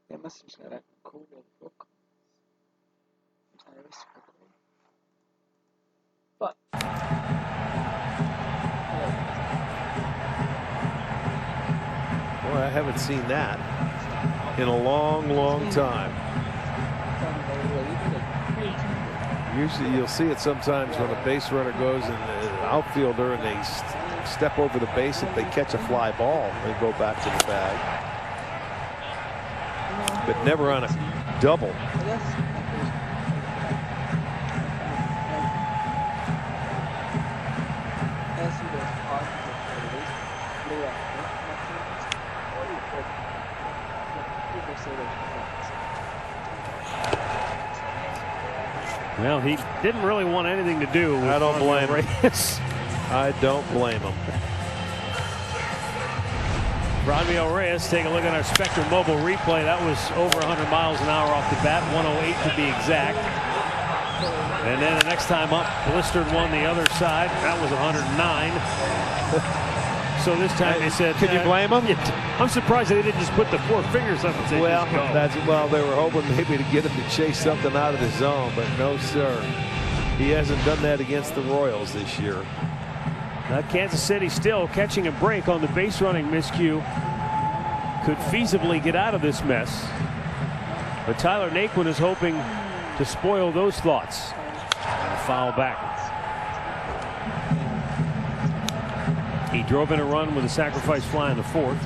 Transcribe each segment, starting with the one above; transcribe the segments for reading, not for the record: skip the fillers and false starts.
They must have got a cool book. But Boy, I haven't seen that in a long, long time. Usually you'll see it sometimes when a base runner goes in the outfielder and they step over the base. If they catch a fly ball, they go back to the bag. But never on a double. Well, he didn't really want anything to do with I don't blame him. I don't blame him. Rodney Reyes, take a look at our Spectrum mobile replay. That was over 100 miles an hour off the bat, 108 to be exact. And then the next time up, blistered one the other side. That was 109. So this time they said, "Can you blame him?" I'm surprised they didn't just put the 4 fingers up and say, well, they were hoping maybe to get him to chase something out of the zone, but no, sir. He hasn't done that against the Royals this year. Now Kansas City still catching a break on the base running miscue. Could feasibly get out of this mess. But Tyler Naquin is hoping to spoil those thoughts. And foul back. He drove in a run with a sacrifice fly in the 4th.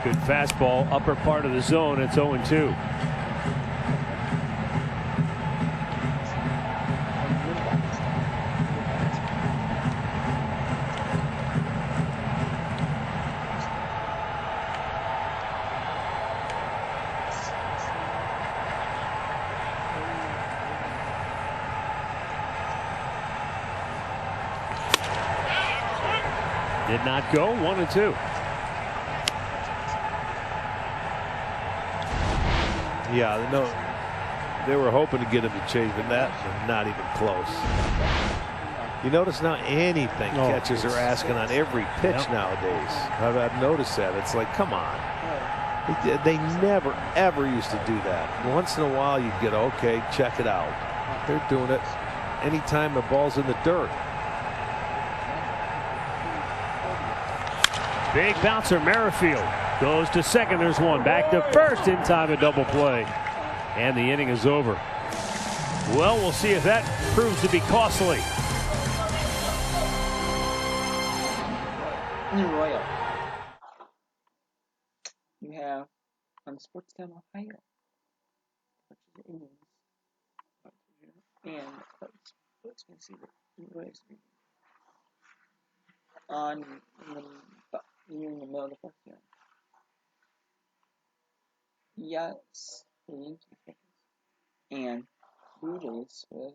Good fastball, upper part of the zone. It's 0-2. Did not go. 1-2. Yeah, no, they were hoping to get him to chase, but that's not even close. You notice now anything catchers are asking on every pitch nowadays. I've noticed that. It's like, come on. They never, ever used to do that. Once in a while you'd get, okay, check it out. They're doing it anytime the ball's in the dirt. Big bouncer, Merrifield goes to second. There's one. Back to first in time, a double play. And the inning is over. Well, we'll see if that proves to be costly. New Royal. You have on Sports Town Ohio. And let's see the Royals on you're in the middle of the 4th here. Yes, the Yankees and Blue Jays with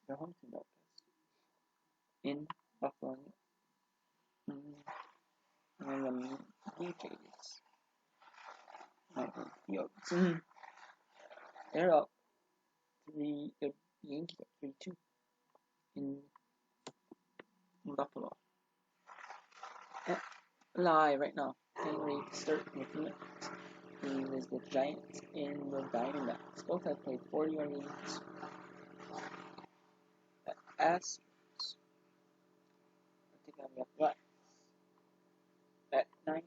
their home team broadcast in Buffalo. And the Blue Jays, they're up 3. The Yankees up 3-2 in Buffalo. Live right now. Getting ready to start in a few minutes. It is the Giants and the Diamondbacks. Both have played 40-yard games. The Astros are taking on the Athletics at 9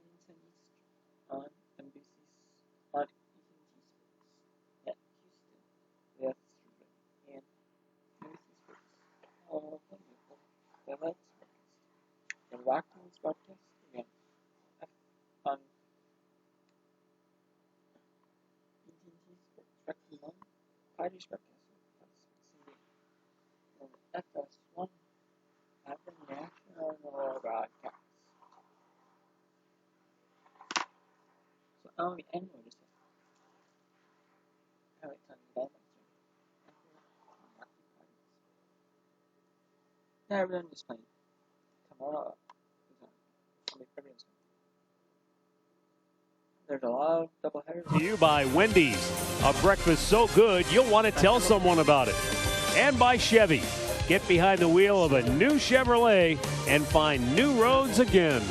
on NBC on AT&T Sports. At Houston, the Astros and NBC Sports. The Lights broadcast. The Rockies broadcast again on AT&T Sports. Rocky 1, Padres broadcast on FS1 at the National broadcast. So, anyway, Not everyone is playing. Tomorrow, everyone's playing. There's a lot of doubleheaders. To you by Wendy's. A breakfast so good you'll want to tell someone about it. And by Chevy. Get behind the wheel of a new Chevrolet and find new roads again.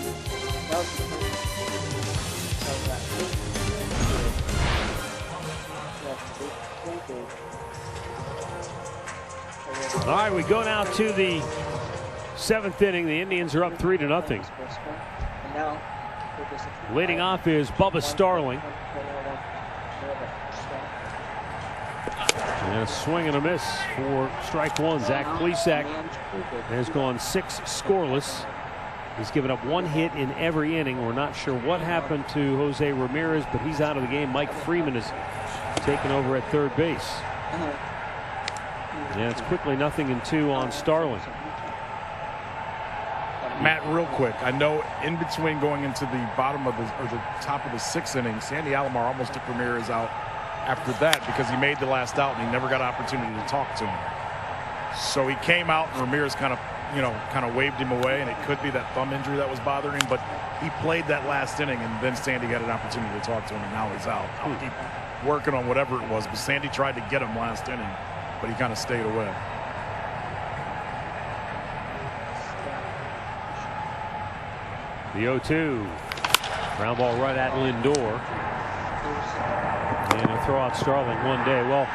All right, we go now to the 7th inning. The Indians are up 3-0. Leading off is Bubba Starling. And a swing and a miss for strike one. Zach Plesac has gone 6 scoreless. He's given up 1 hit in every inning. We're not sure what happened to Jose Ramirez, but he's out of the game. Mike Freeman is taken over at third base. Yeah, it's quickly 0-2 on Starling. Matt, real quick, I know in between going into the bottom of the top of the 6th inning, Sandy Alomar almost took Ramirez out after that because he made the last out and he never got an opportunity to talk to him. So he came out and Ramirez kind of waved him away, and it could be that thumb injury that was bothering him, but he played that last inning and then Sandy got an opportunity to talk to him and now he's out. I'll keep working on whatever it was, but Sandy tried to get him last inning, but he kind of stayed away. The 0-2. Ground ball right at Lindor. And a throw out Starling one day. Well,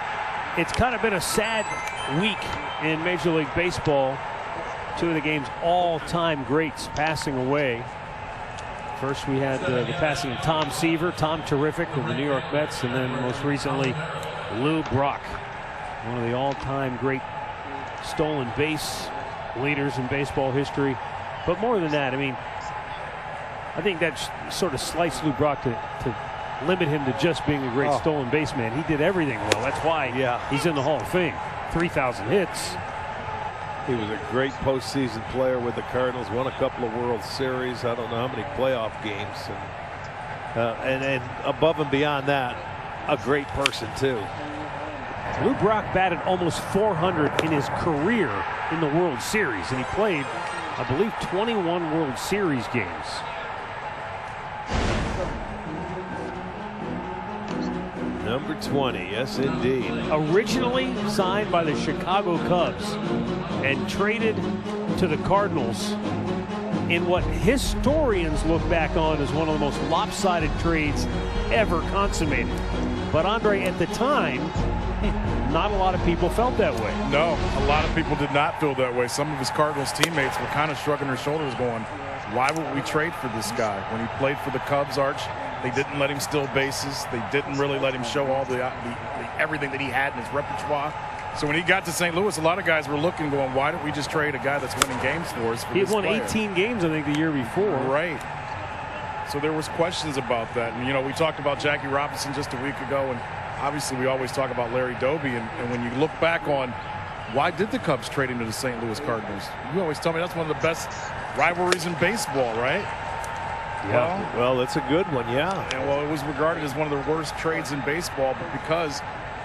it's kind of been a sad week in Major League Baseball. 2 of the game's all-time greats passing away. First we had the passing of Tom Seaver, Tom Terrific of the New York Mets, and then most recently Lou Brock, one of the all-time great stolen base leaders in baseball history. But more than that, I mean, I think that sort of sliced Lou Brock to limit him to just being a great stolen base man. He did everything well. That's why he's in the Hall of Fame. 3,000 hits. He was a great postseason player with the Cardinals. Won a couple of World Series. I don't know how many playoff games. And above and beyond that, a great person too. Lou Brock batted almost 400 in his career in the World Series, and he played, I believe, 21 World Series games. Number 20, yes indeed. Originally signed by the Chicago Cubs and traded to the Cardinals in what historians look back on as one of the most lopsided trades ever consummated. But Andre, at the time, not a lot of people felt that way. No, a lot of people did not feel that way. Some of his Cardinals teammates were kind of shrugging their shoulders going, why would we trade for this guy? When he played for the Cubs, Arch, they didn't let him steal bases. They didn't really let him show all the everything that he had in his repertoire. So when he got to St. Louis, a lot of guys were looking, going, why don't we just trade a guy that's winning games for us? He had won 18 games, I think, the year before. Right. So there was questions about that. And, you know, we talked about Jackie Robinson just a week ago, and obviously we always talk about Larry Doby. And when you look back on why did the Cubs trade him to the St. Louis Cardinals, you always tell me that's one of the best rivalries in baseball, right? Yeah, well, it's a good one, yeah. And well, it was regarded as one of the worst trades in baseball, but because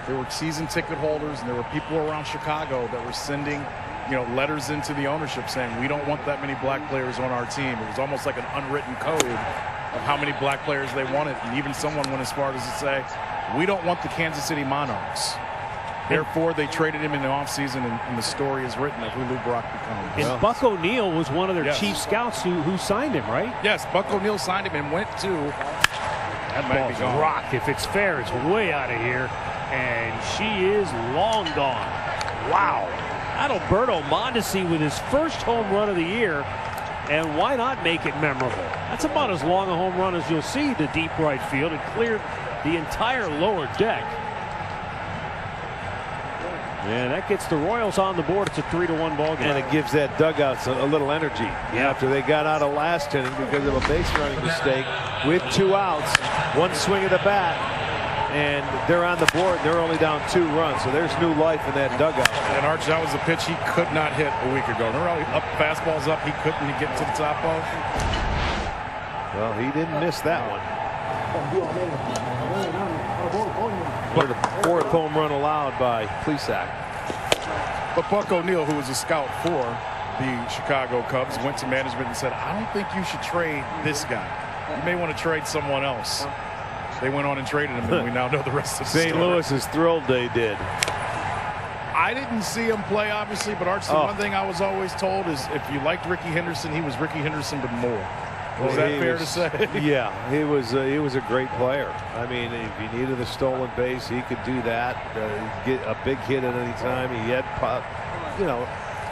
there were season ticket holders and there were people around Chicago that were sending, you know, letters into the ownership saying we don't want that many black players on our team. It was almost like an unwritten code of how many black players they wanted, and even someone went as far as to say we don't want the Kansas City Monarchs. Therefore, they traded him in the offseason, and the story is written of who Lou Brock becomes. And Buck O'Neill was one of their chief scouts who signed him, right? Yes, Buck O'Neill signed him and went to. That ball's rocked. If it's fair, it's way out of here. And she is long gone. Wow. Adalberto Mondesi with his first home run of the year. And why not make it memorable? That's about as long a home run as you'll see to deep right field. It cleared the entire lower deck. And that gets the Royals on the board. It's a 3-1 ball game. And it gives that dugout a little energy after they got out of last inning because of a base running mistake with 2 outs, 1 swing of the bat, and they're on the board. They're only down 2 runs, so there's new life in that dugout. And Arch, that was a pitch he could not hit a week ago. They're all up, fastballs up. He couldn't get to the top of. Well, he didn't miss that one. For the 4th home run allowed by Plesac. But Buck O'Neill, who was a scout for the Chicago Cubs, went to management and said, I don't think you should trade this guy. You may want to trade someone else. They went on and traded him, and we now know the rest of the story. St. Louis is thrilled they did. I didn't see him play, obviously, but Arch, the one thing I was always told is if you liked Ricky Henderson, he was Ricky Henderson, but more. Was that fair to say? Yeah, he was a great player. I mean, if he needed a stolen base, he could do that. Get a big hit at any time. He had,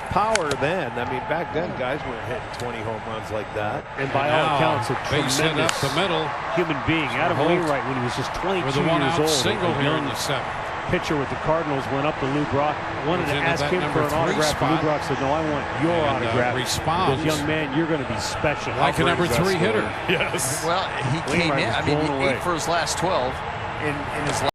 power then. I mean, back then, guys weren't hitting 20 home runs like that. And by all accounts, a base hit up tremendous the middle. human being. Adam Wainwright, when he was just 22 With a years one-out old, single a here in young the 7th. pitcher with the Cardinals, went up to Lou Brock, wanted to Goes into ask that him for an number 3 autograph. spot. Lou Brock said, "No, I want your And, autograph." responds. Because, young man, you're going to be special. Like a number 3 hitter. Yes. Well, he came Wainwright in. was I mean, blown he away. ate for his last 12 in his